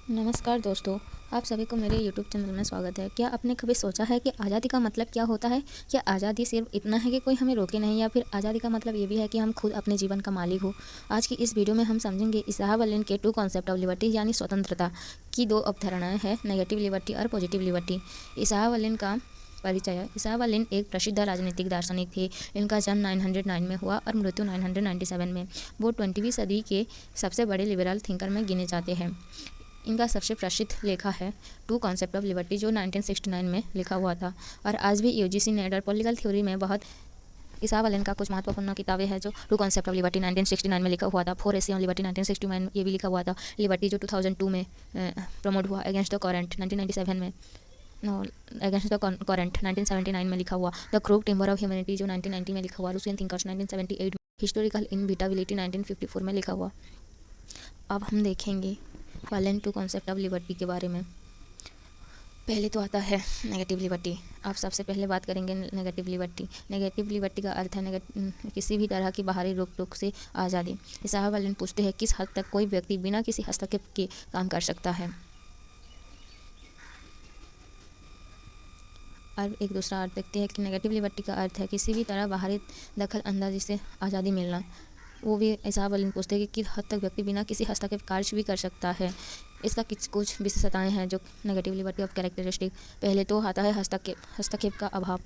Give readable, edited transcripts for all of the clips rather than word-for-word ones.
नमस्कार दोस्तों, आप सभी को मेरे YouTube चैनल में स्वागत है। क्या आपने कभी सोचा है कि आज़ादी का मतलब क्या होता है? क्या आज़ादी सिर्फ इतना है कि कोई हमें रोके नहीं, या फिर आज़ादी का मतलब ये भी है कि हम खुद अपने जीवन का मालिक हो? आज की इस वीडियो में हम समझेंगे इसाहा वल्लेन के 2 कॉन्सेप्ट ऑफ लिबर्टी यानी स्वतंत्रता की 2 अवधारणाएं हैं, नेगेटिव लिबर्टी और पॉजिटिव लिबर्टी। इसाहा वल्लेन का परिचय। इसाहा वल्लेन एक प्रसिद्ध राजनीतिक दार्शनिक थे। इनका जन्म 909 में हुआ और मृत्यु 997 में। वो 20वीं सदी के सबसे बड़े लिबरल थिंकर में गिने जाते हैं। इनका सबसे प्रसिद्ध लेखा है 2 कॉन्सेप्ट ऑफ लिबर्टी, जो 1969 में लिखा हुआ था और आज भी यूजीसी नेट और पॉलिटिकल थ्योरी में बहुत। इसाहा वल्लेन का कुछ महत्वपूर्ण किताबें हैं जो 2 कॉन्सेप्ट ऑफ लिबर्टी 1969 में लिखा हुआ था, 4 एसे ऑन लिबर्टी 1961 में ये भी लिखा हुआ था, लिबर्टी जो 2002 में प्रमोट हुआ, अगेंस्ट द करंट 1997 में, अगेंस्ट द करंट 1979 में लिखा हुआ, the crook timber of humanity जो 1990 में लिखा हुआ, रूसियन थिंकर्स 1978 में, हिस्टोरिकल इनविटेबिलिटी 1954 में लिखा हुआ। अब हम देखेंगे वल्लेन 2 कॉन्सेप्ट ऑफ लिबर्टी के बारे में। पहले तो आता है नेगेटिव लिबर्टी। आप सबसे पहले बात करेंगे नेगेटिव लिबर्टी। नेगेटिव लिबर्टी का अर्थ है किसी भी तरह की बाहरी रोक टोक से आज़ादी। इसाहा वल्लेन पूछते हैं किस हद तक कोई व्यक्ति बिना किसी हस्तक्षेप के काम कर सकता है। और एक दूसरा अर्थ देखते हैं कि नेगेटिव लिबर्टी का अर्थ है किसी भी तरह बाहरी दखल अंदाजी से आज़ादी मिलना। वो भी इसाहा वल्लेन पूछते हैं कि किस हद तक व्यक्ति बिना किसी हस्तक्षेप कार्य भी कर सकता है। इसका कुछ विशेषताएं हैं जो नेगेटिव लिबर्टी ऑफ कैरेक्टरिस्टिक। पहले तो आता है हस्तक्षेप का अभाव,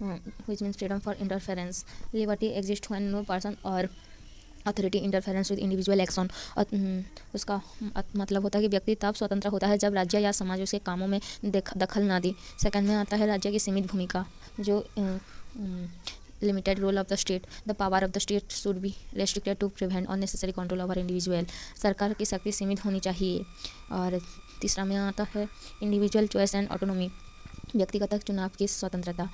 which means freedom for interference. Liberty exist when no person और authority interference with individual action. उसका मतलब होता है कि व्यक्ति तब स्वतंत्र होता है जब राज्य या समाज उसके कामों में दखल ना दे। सेकंड में आता है राज्य की सीमित भूमिका, जो limited role of the state. The power of the state should be restricted to prevent unnecessary control over individual. सरकार की शक्ति सीमित होनी चाहिए। और तीसरा में आता है इंडिविजुअल चॉइस एंड ऑटोनॉमी, व्यक्तिगत चुनाव की स्वतंत्रता।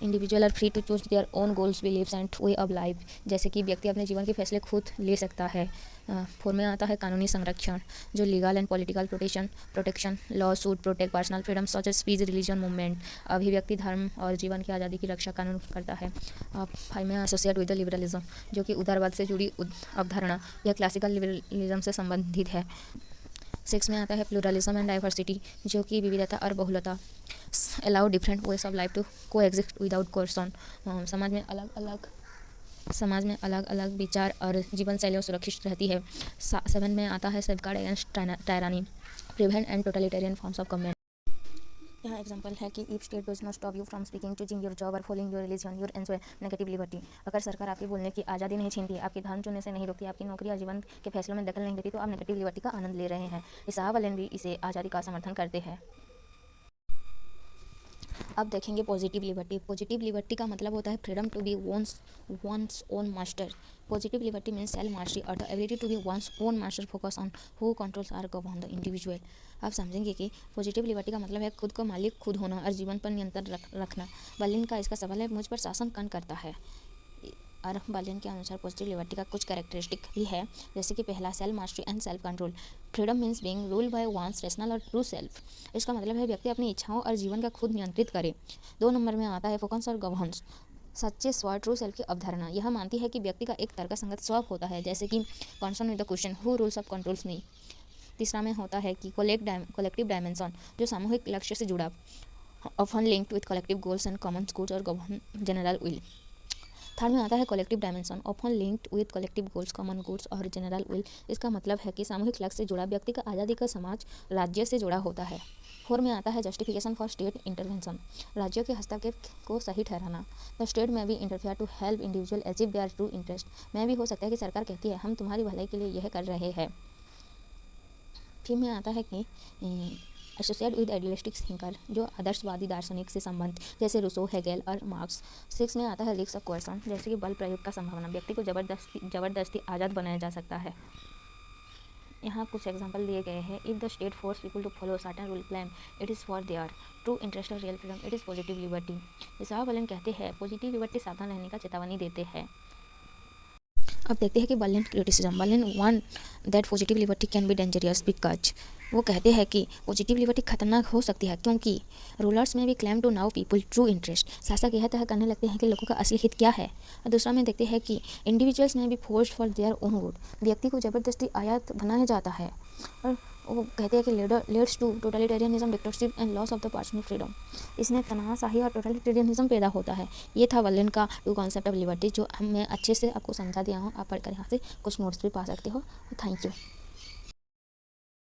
Individual are free to choose their own goals, beliefs and way of life, जैसे कि व्यक्ति अपने जीवन के फैसले खुद ले सकता है। 4 में आता है कानूनी संरक्षण, जो legal and political protection. Law should protect personal freedom such as speech, religion, movement. अभिव्यक्ति, धर्म और जीवन की आज़ादी की रक्षा कानून करता है। 5 में एसोसिएट विद द लिबरलिज्म, जो कि उदारवाद से जुड़ी अवधारणा, यह क्लासिकल लिबरलिज्म से संबंधित है। 6 में आता है प्लूरलिज्म एंड डाइवर्सिटी, जो कि विविधता और बहुलता। Allow different ways of life to coexist without coercion, समाज में अलग अलग विचार और जीवन शैलियों सुरक्षित रहती है। 7 में आता है safeguard against tyranny, prevent and totalitarian forms of government. यहाँ एग्जाम्पल है कि if state does not stop you from speaking, choosing your job और following your religion, your enjoy negative liberty. अगर सरकार आपके बोलने की आज़ादी नहीं छीनती, आपकी धर्म चुनने से नहीं रोकती, आपकी नौकरी और जीवन के फैसलों में दखल नहीं देती, तो आप नेगेटिव लिबर्टी का आनंद ले रहे हैं। इसाहा वल्लेन भी इसे आज़ादी का समर्थन करते हैं। अब देखेंगे पॉजिटिव लिबर्टी। पॉजिटिव लिबर्टी का मतलब होता है freedom to be one's own master. Positive liberty means self mastery और the ability to be one's own master, focus on who controls or govern the individual. आप समझेंगे कि पॉजिटिव लिबर्टी का मतलब है खुद को मालिक खुद होना और जीवन पर नियंत्रण रखना। वल्लेन का इसका सवाल है मुझ पर शासन कौन करता है। और वल्लेन के अनुसार पॉजिटिव लिबर्टी का कुछ कैरेक्टरिस्टिक भी है, जैसे कि पहला self mastery and self control. Freedom means being ruled by one's rational और ट्रू सेल्फ। इसका मतलब है व्यक्ति अपनी इच्छाओं और जीवन का खुद नियंत्रित करे। 2 नंबर में आता है फोकस और गवर्नेंस, सच्चे स्व ट्रू सेल्फ की अवधारणा। यह मानती है कि व्यक्ति का एक तर्कसंगत स्वभाव होता है, जैसे कि concern with the question who rules of controls me. तीसरा में होता है कि कलेक्टिव डायमेंशन, जो सामूहिक लक्ष्य से जुड़ा, often linked with collective goals and common goods और गवर्न जनरल विल। थर्ड में आता है collective dimension, often linked with collective goals, common goods और जनरल विल। इसका मतलब है कि सामूहिक लक्ष्य से जुड़ा व्यक्ति का आज़ादी का समाज राज्य से जुड़ा होता है। 4 में आता है जस्टिफिकेशन फॉर स्टेट इंटरवेंशन, राज्यों के हस्तक्षेप को सही ठहराना। द स्टेट में भी interfere to help individual achieve their true interest. में भी हो सकता है कि सरकार कहती है हम तुम्हारी भलाई के लिए यह कर रहे हैं। फिर में आता है कि एसोसिएट विद आइडियलिस्टिक थिंकर, जो आदर्शवादी दार्शनिक से संबंध, जैसे रूसो, हेगेल और मार्क्स। 6 में आता है रिस्क ऑफ कोerशन, जैसे कि बल प्रयोग का संभावना, व्यक्ति को जबरदस्ती आज़ाद बनाया जा सकता है। यहाँ कुछ एग्जाम्पल दिए गए हैं। If the state force people to follow certain rule claim it is for their true interest और real freedom, it is positive liberty. Isaiah Berlin कहते हैं पॉजिटिव लिबर्टी सावधान रहने का चेतावनी देते हैं। अब देखते हैं कि वल्लेन क्रिटिसिज्म। वल्लेन वन that positive liberty can be dangerous because वो कहते हैं कि पॉजिटिव लिबर्टी खतरनाक हो सकती है क्योंकि रूलर्स में भी claim to know people true interest. शासक यह तय करने लगते हैं कि लोगों का असली हित क्या है। और दूसरा में देखते हैं कि इंडिविजुअल्स में भी force for their own good. व्यक्ति को ज़बरदस्ती आयात बनाया जाता है। और वो कहते हैं कि leads to totalitarianism, dictatorship and loss of the personal freedom. इसमें तनाशाही और टोटलिटेरियनिज्म पैदा होता है। ये था वल्लन का टू कॉन्सेप्ट ऑफ लिबर्टी, जो मैं अच्छे से आपको समझा दिया हूँ। आप पढ़कर यहाँ से कुछ नोट्स भी पा सकते हो। Thank you.